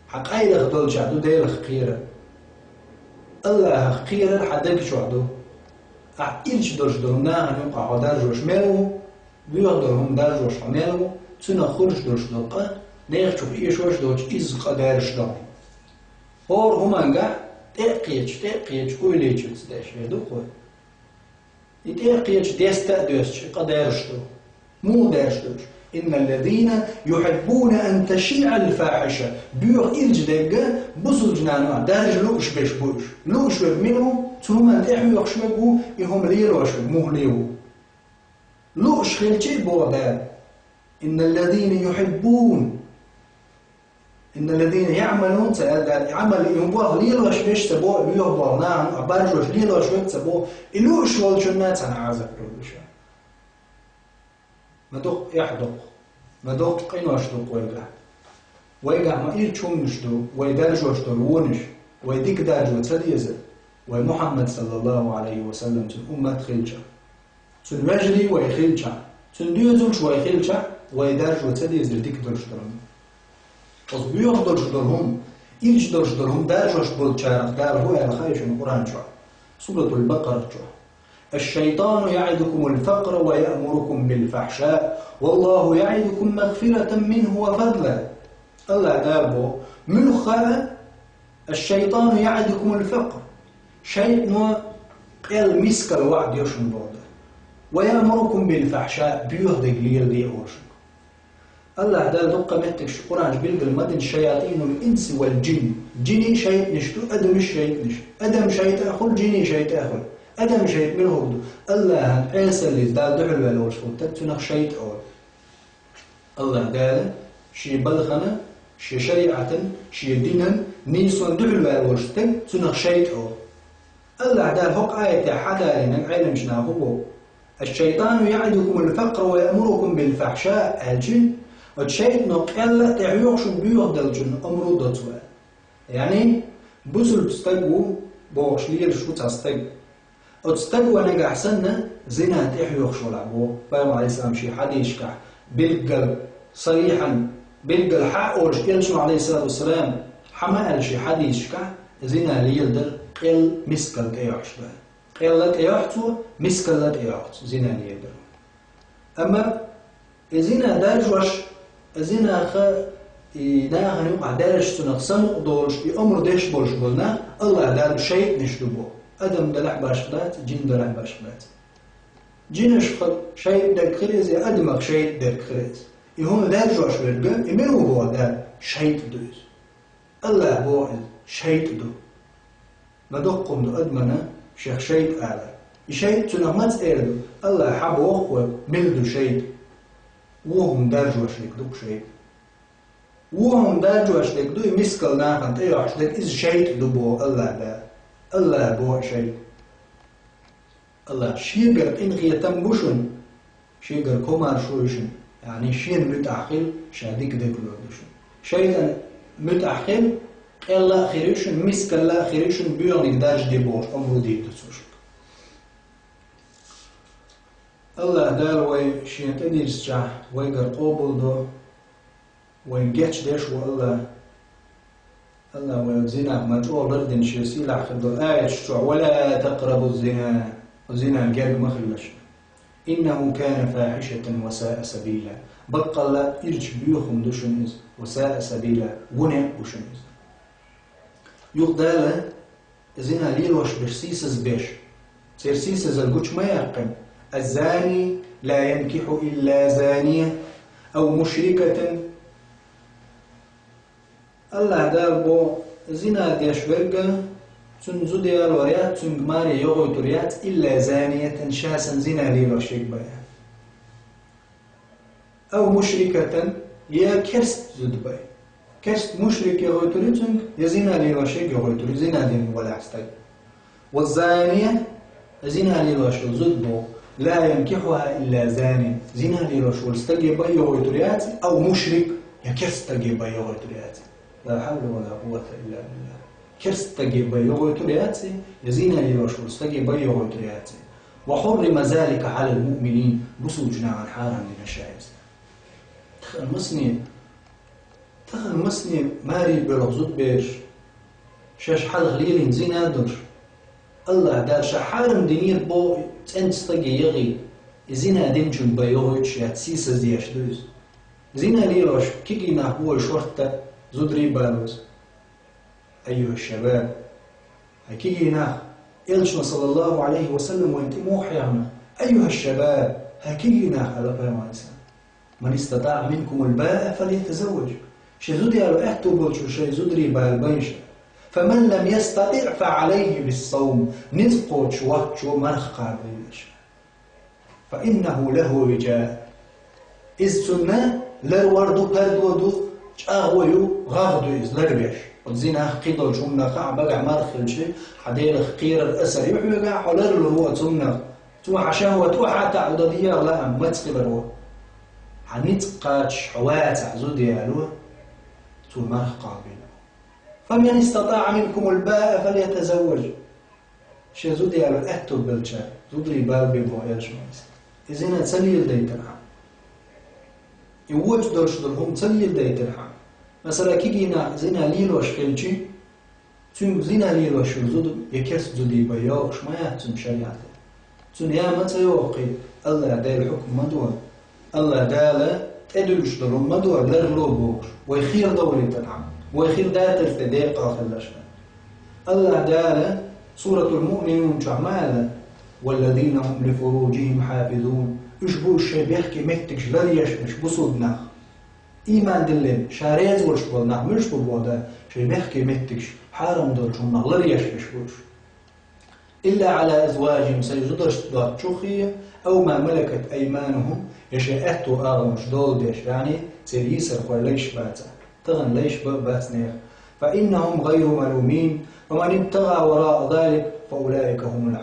حق أي لخدول شعدو ديل خيرا الله خيرا حدك شعدو إلش درش درنا هنيم قاعد درجوش ملو بيقدرهم درجوش ملو تنا خرج درش دقة نيخ شوف إيش وش دوش إز قدرش دام هور هما تقيتش كويليتش تداش يدو خوي يتقيتش ديستا دوش قدرش دو مو درش دوش إن الذين يحبون أن تشيع الفاحشة بيوغ إلج دقة بصل جنانوا دارج لوش بيش بوش لوش منهم ثم أنتحوا يخشبوا يهم ليروش مهليو لوش خلتي بوغدان إن الذين يحبون إن الذين يعملون عمل ينبوغ ليروش بيش سبو بيوغ بورنان عبارجوش ليروش بيش سبو إلوش والجنات أنا عازك رولوشا مدوق يحدق مدوق قينوش دوق ويقع ما إيرشونش دو ويدرجوش دو الونش ويديك دارجو تسديزة ومحمد صلى الله عليه وسلم تن أمة خلشة تن وجري ويخلشة تن ديوزوش ويخلشة ويدرجو تسديزة ديك درش درهم وصبيوغ درش درهم إيش درش درهم دارجوش بولتشارق دار هو الخايش من القرآن شو سورة البقرة شو الشيطان يعدكم الفقر ويأمركم بالفحشاء والله يعدكم مغفرة منه وفضلا الله دابو من خاء الشيطان يعدكم الفقر شيء نوع المسك الوعد يشن بوده ويأمركم بالفحشاء بيهدق ليردي أورشن الله دا دقة متكش قرآن بيلقى المدن شياطين الإنس والجن جني شيء نشتو أدم شيء نشتو أدم شيء تأخذ جني شيء تأخذ أدم شيء من هو الله عيسى اللي دا دعو الوالوش وتبتنخ شيء أول الله قال شي بلغنا شي شريعة شي دينا نيسون دعو الوالوش تبتنخ شيء أول الله قال هق آية حدا لنا علم شنا هو الشيطان يعدكم الفقر ويأمركم بالفحشاء الجن والشيطان قال تعيوش بيوغ دالجن أمرو دوتوا يعني بوصل تستقوا بوغش لير شو تستقوا أتستقوا نجا حسنا زنا تحيوخ شو لعبو فاهم عليه السلام شي حديث كح بلقل صريحا بلقل حق ورش إلشو عليه الصلاة والسلام حما قال شي حديث كح زنا ليلدر قل مسكل تيوحش بقى قل تيوحتو مسكل تيوحت زنا ليلدر أما زنا دارجوش زنا خ ناها نوقع دارج سنقسم دولش بأمر ديش بولش بولنا الله دار شيء نشدبو أدم دلع باشقلات جن دلع باشقلات جنش خل شيء در خريز أدمك شيء در خريز يهم دار جوش برجع إمنو هو دار شيء دوز الله هو شيء دو مدقم دو أدمنا شيخ شيء أعلى شيء تنمت إردو الله حبوه وملدو شيء وهم دار جوش لك شيء وهم دار جوش لك دو يمسكل ناخن تيوحش لك إز شيء دو بو الله دار الله بو شيء الله شيغر إن غيتم بوشن شيغر كومار شويشن يعني شين متأخر شاديك دكلودشن شيئا متأخر الله خيرشن مسك الله خيرشن بيون يقدرش دي بوش أمرو دي تسوش الله دار وي شين تديرس جاه ويغر قوبل دو وين جيتش ديش والله الله والزنا مجعول ردن شيسي لاخذ الآية شتوع ولا تقربوا الزنا الزنا الجاب مخلش إنه كان فاحشة وساء سبيلا بقى الله إرج بيوخم دوشنز وساء سبيلا ونع وشنز يقدال زنا ليلوش بشسيسز بيش سيرسيسز الجوش ما يقم الزاني لا ينكح إلا زانية أو مشركة الله دار بو زنا ديش برقا تنزو ديال وريات تنقماري يغوي تريات إلا زانية شاسا زنا ليلو شيك بيا أو مشركة يا كرست زد بي كرست مشرك يغوي تريات يزنا ليلو شيك يغوي تريات زنا دين ولا عستي والزانية زنا ليلو شيك زد بو لا ينكحها إلا زاني زنا ليلو شيك استجي بي يغوي تريات أو مشرك يا كرست تجي بي يغوي تريات لا حول ولا قوة إلا بالله كرست تجيب بيوغو ترياتي يزينا ليوشو استجيب بيوغو ترياتي وحرم ذلك على المؤمنين بصوجنا عن حارا لنشائز المسنين تغن مسني ماري بلغزوت بيش شاش حال غليلين زينا درش الله دار شحارم دينير بو تنستقي يغي زينا دينجن بيوغيش ياتسيس زياش دوز زينا ليلوش كيكينا هو شورتا زودري بالوز أيها الشباب هكينا إلشنا صلى الله عليه وسلم وانت موحينا أيها الشباب هكينا على بيوانسا من استطاع منكم الباء فليتزوج شزودي على احتبوش شي زودري بالبيشة فمن لم يستطع فعليه بالصوم نزقوش واتشو مرخى بيش فإنه له وجاء إذ سنة لروردو بردودو أغويو غاغدو إذ لربيش وزينا قيدل شمنا قاع بقع مرخل شي حدير خقير الأسر يحوي قاع حولر له هو تمنا تو عشان وتوحى تعود ديار لا ما تقبل هو حنتقاتش حوات عزود يالو تو مرخ قابل فمن استطاع منكم الباء فليتزوج شي زود يالو أهتب بالشاي زودري بال بيبو إيش مايس إذا تسليل ديترها يوجد درشدهم تسليل ديترها مثلا كيجينا زينا ليلوش خلشي تون زينا ليلوش زود يكرس زودي بياوش ما يهتم شريعته تون يا متى يوقي الله داير الحكم مدور الله داله تدلش درهم مدور لرلو بوش ويخير دوري تنعم ويخير داتر في دقيقة خلشنا الله داله سورة المؤمنون شعمالا والذين هم لفروجهم حافظون اشبو الشيء بيحكي مكتكش لريش مش بصدنا إيمان دلين شاريز ورش بولنا مش بودا شيء بيحكي مكتكش حارم دولشون لريش مشبوش إلا على أزواجهم سيجدرش دار شوخية أو ما ملكت أيمانهم يشأتوا آغمش دول ديش يعني سيريسر وليش باتا تغن ليش باتنير فإنهم غير ملومين ومن ابتغى وراء ذلك فأولئك هم العادون